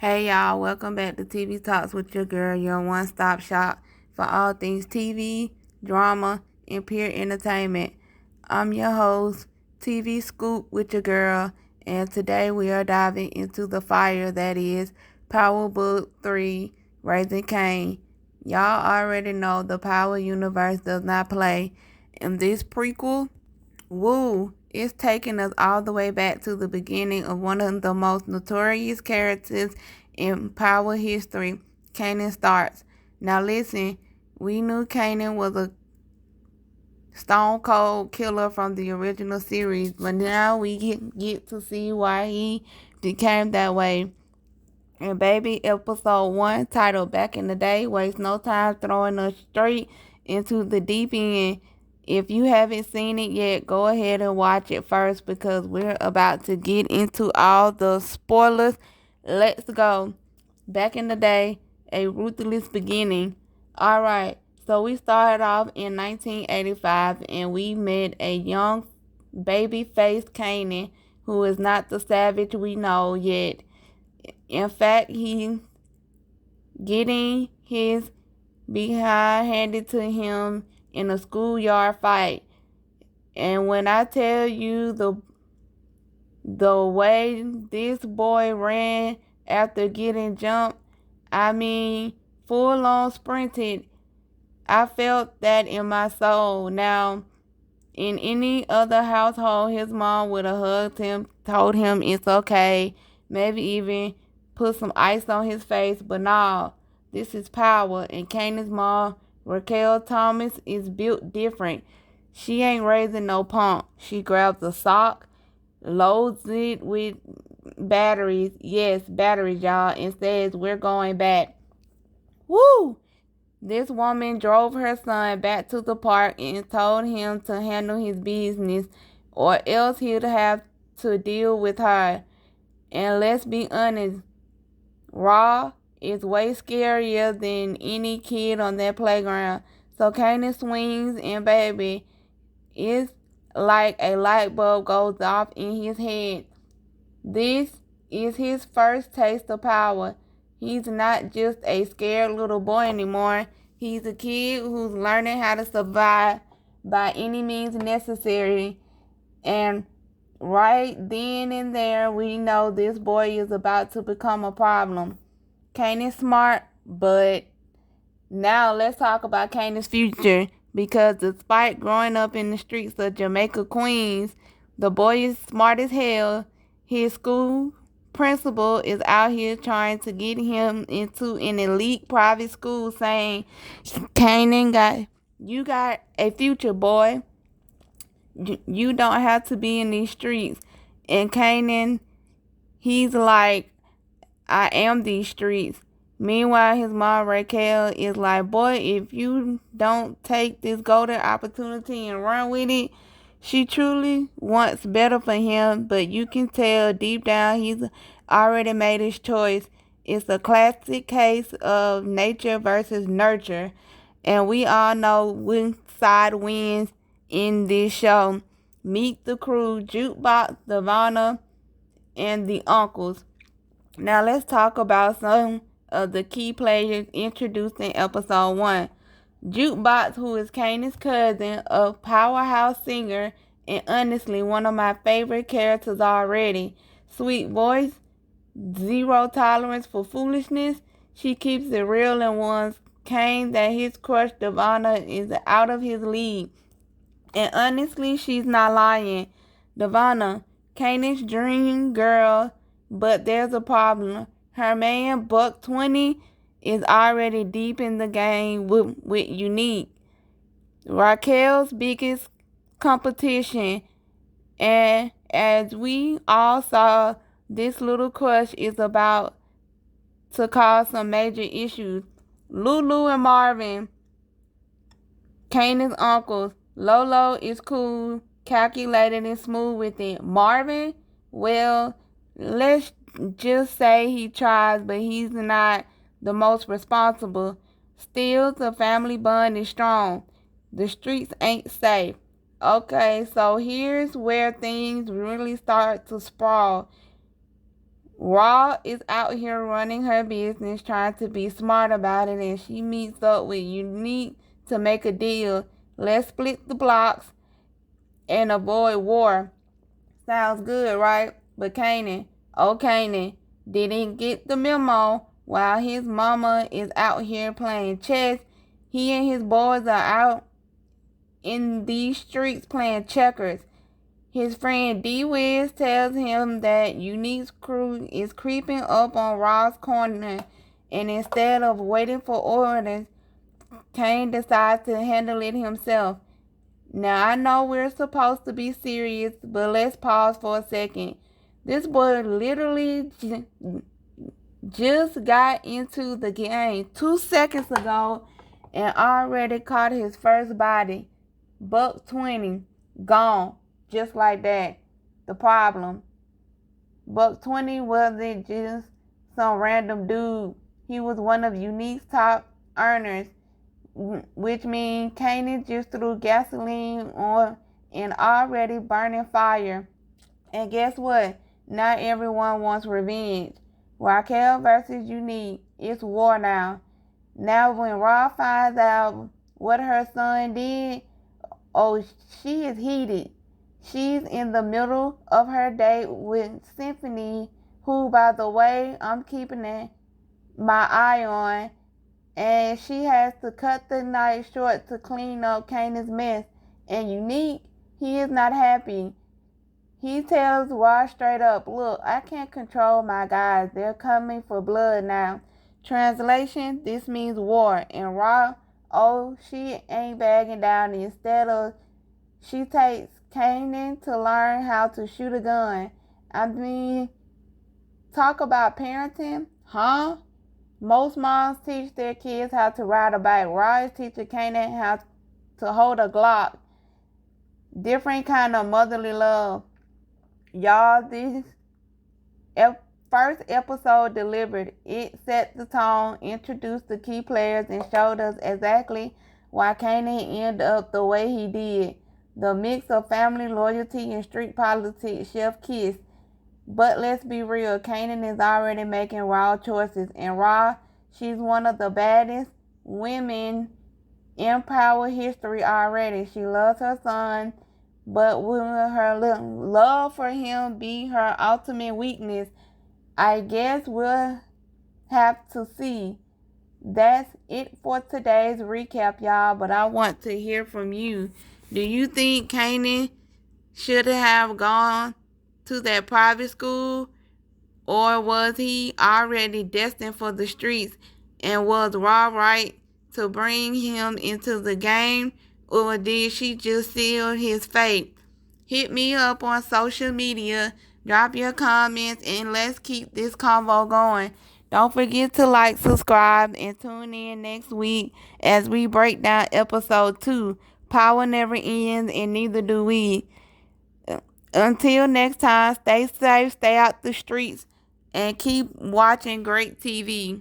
Hey y'all, welcome back to TV Talks with your girl, your one-stop shop for all things TV, drama, and pure entertainment. I'm your host, TV Scoop with your girl, and today we are diving into the fire that is Power Book 3, Raising Cain. Y'all already know the Power universe does not play. In this prequel, woo! It's taking us all the way back to the beginning of one of the most notorious characters in Power history, Kanan Stark. Now listen, we knew Kanan was a stone cold killer from the original series, but now we get to see why he became that way. And baby, episode 1, titled Back in the Day, wastes no time throwing us straight into the deep end. If you haven't seen it yet, go ahead and watch it first because we're about to get into all the spoilers. Let's go. Back in the Day, a ruthless beginning. Alright, so we started off in 1985 and we met a young baby-faced Kanan who is not the savage we know yet. In fact, he's getting his behind handed to him in a schoolyard fight. And when I tell you the way this boy ran after getting jumped, I mean full on sprinted. I felt that in my soul. Now, in any other household, his mom would have hugged him, told him it's okay, maybe even put some ice on his face, but nah, this is Power, and Kanan's mom, Raquel Thomas, is built different. She ain't raising no punk. She grabs a sock, loads it with batteries, yes, batteries, y'all, and says, "We're going back." Woo! This woman drove her son back to the park and told him to handle his business or else he'd have to deal with her. And let's be honest, Raw is way scarier than any kid on that playground. So Kanan swings and baby, it's like a light bulb goes off in his head. This is his first taste of power. He's not just a scared little boy anymore. He's a kid who's learning how to survive by any means necessary. And right then and there, we know this boy is about to become a problem. Kanan's smart, but now let's talk about Kanan's future. Because despite growing up in the streets of Jamaica, Queens, the boy is smart as hell. His school principal is out here trying to get him into an elite private school, saying, Kanan, you got a future, boy. You don't have to be in these streets. And Kanan, he's like, I am these streets. Meanwhile, his mom, Raquel, is like, boy, if you don't take this golden opportunity and run with it, she truly wants better for him, but you can tell deep down he's already made his choice. It's a classic case of nature versus nurture, and we all know which side wins in this show. Meet the crew, Jukebox, Devonna, and the uncles. Now let's talk about some of the key players introduced in episode 1. Jukebox, who is Kanan's cousin, a powerhouse singer, and honestly one of my favorite characters already. Sweet voice, zero tolerance for foolishness. She keeps it real and warns Kane that his crush Devonna is out of his league. And honestly, she's not lying. Devonna, Kanan's dream girl, but there's a problem. Her man, Buck 20, is already deep in the game with Unique, Raquel's biggest competition. And as we all saw, this little crush is about to cause some major issues. Lulu and Marvin, Kanan's uncles. Lolo is cool, calculated, and smooth with it. Marvin, well, let's just say he tries, but he's not the most responsible. Still, the family bond is strong. The streets ain't safe. Okay, so here's where things really start to sprawl. Raw is out here running her business, trying to be smart about it, and she meets up with Unique to make a deal. Let's split the blocks and avoid war. Sounds good, right? But Kanan didn't get the memo. While his mama is out here playing chess, he and his boys are out in these streets playing checkers. His friend D-Wiz tells him that Unique's crew is creeping up on Raw's corner, and instead of waiting for orders, Kane decides to handle it himself. Now, I know we're supposed to be serious, but let's pause for a second. This boy literally just got into the game 2 seconds ago and already caught his first body. Buck 20, gone, just like that. The problem, Buck 20 wasn't just some random dude. He was one of Unique's top earners, which means Kanan just threw gasoline on an already burning fire. And guess what? Not everyone wants revenge. Raquel versus Unique. It's war now. Now when Raw finds out what her son did, oh, she is heated. She's in the middle of her date with Symphony, who, by the way, I'm keeping my eye on, and she has to cut the night short to clean up Kanan's mess. And Unique, he is not happy. He tells Raw straight up, look, I can't control my guys. They're coming for blood now. Translation, this means war. And Raw, oh, she ain't bagging down. Instead of, she takes Kanan to learn how to shoot a gun. I mean, talk about parenting, huh? Most moms teach their kids how to ride a bike. Raw is teaching Kanan how to hold a Glock. Different kind of motherly love. Y'all, this first episode delivered. It set the tone, introduced the key players, and showed us exactly why Kanan ended up the way he did. The mix of family, loyalty, and street politics, chef kiss. But let's be real, Kanan is already making raw choices. And Raw, she's one of the baddest women in power history already. She loves her son, but will her love for him be her ultimate weakness? I guess we'll have to see. That's it for today's recap, y'all. But I want to hear from you. Do you think Kanan should have gone to that private school? Or was he already destined for the streets, and was Raw right to bring him into the game? Or did she just seal his fate? Hit me up on social media, drop your comments, and let's keep this convo going. Don't forget to like, subscribe, and tune in next week as we break down episode 2. Power never ends, and neither do we. Until next time, stay safe, stay out the streets, and keep watching great TV.